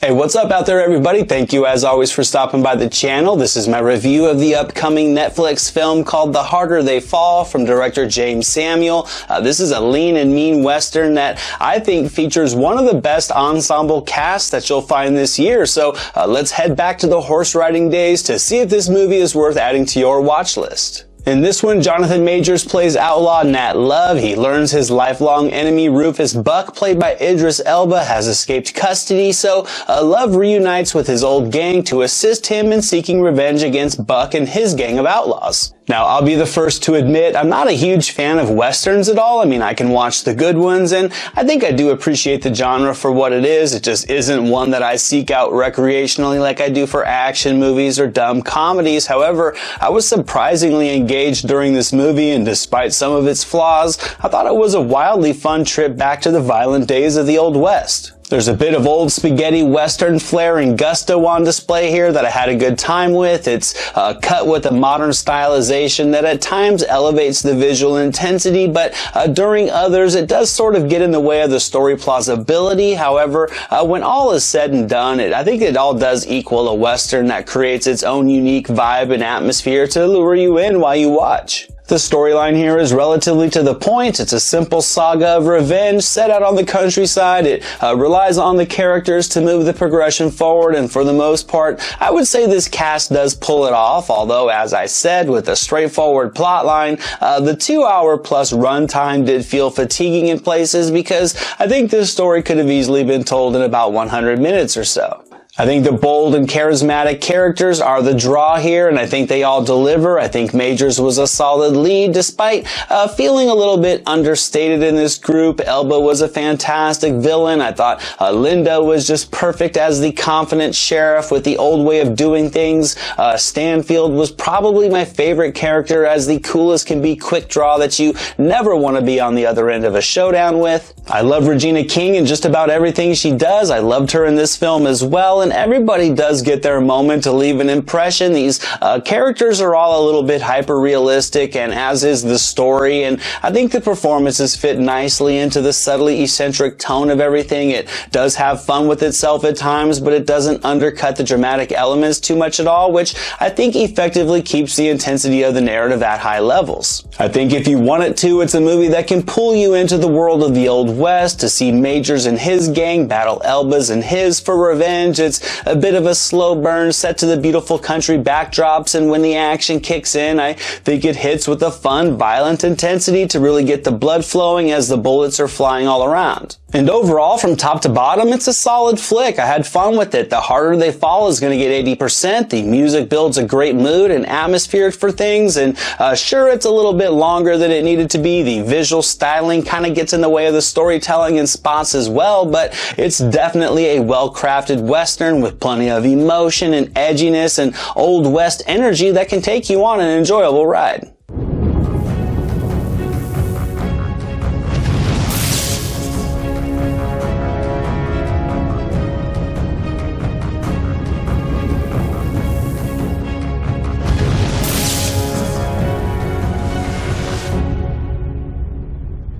Hey, what's up out there, everybody? Thank you, as always, for stopping by the channel. This is my review of the upcoming Netflix film called The Harder They Fall from director Jeymes. This is a lean and mean Western that I think features one of the best ensemble casts that you'll find this year. So let's head back to the horse riding days to see if this movie is worth adding to your watch list. In this one, Jonathan Majors plays outlaw Nat Love. He learns his lifelong enemy Rufus Buck, played by Idris Elba, has escaped custody, so Love reunites with his old gang to assist him in seeking revenge against Buck and his gang of outlaws. Now, I'll be the first to admit I'm not a huge fan of Westerns at all. I mean, I can watch the good ones, and I think I do appreciate the genre for what it is. It just isn't one that I seek out recreationally like I do for action movies or dumb comedies. However, I was surprisingly engaged during this movie, and despite some of its flaws, I thought it was a wildly fun trip back to the violent days of the Old West. There's a bit of old spaghetti Western flair and gusto on display here that I had a good time with. It's cut with a modern stylization that at times elevates the visual intensity, but during others it does sort of get in the way of the story plausibility. However, when all is said and done, I think it all does equal a Western that creates its own unique vibe and atmosphere to lure you in while you watch. The storyline here is relatively to the point. It's a simple saga of revenge set out on the countryside. It relies on the characters to move the progression forward, and for the most part, I would say this cast does pull it off, although, as I said, with a straightforward plotline, the 2-hour plus runtime did feel fatiguing in places because I think this story could have easily been told in about 100 minutes or so. I think the bold and charismatic characters are the draw here, and I think they all deliver. I think Majors was a solid lead, despite feeling a little bit understated in this group. Elba was a fantastic villain. I thought Lindo was just perfect as the confident sheriff with the old way of doing things. Stanfield was probably my favorite character as the coolest can be quick draw that you never want to be on the other end of a showdown with. I love Regina King and just about everything she does. I loved her in this film as well, and everybody does get their moment to leave an impression. These characters are all a little bit hyper-realistic, and as is the story, and I think the performances fit nicely into the subtly eccentric tone of everything. It does have fun with itself at times, but it doesn't undercut the dramatic elements too much at all, which I think effectively keeps the intensity of the narrative at high levels. I think if you want it to, it's a movie that can pull you into the world of the Old West to see Majors and his gang battle Elbas and his for revenge. It's a bit of a slow burn set to the beautiful country backdrops, and when the action kicks in, I think it hits with a fun, violent intensity to really get the blood flowing as the bullets are flying all around. And overall, from top to bottom, it's a solid flick. I had fun with it. The Harder They Fall is going to get 80%. The music builds a great mood and atmosphere for things, and sure, it's a little bit longer than it needed to be. The visual styling kind of gets in the way of the storytelling in spots as well, but it's definitely a well-crafted Western with plenty of emotion and edginess and Old West energy that can take you on an enjoyable ride.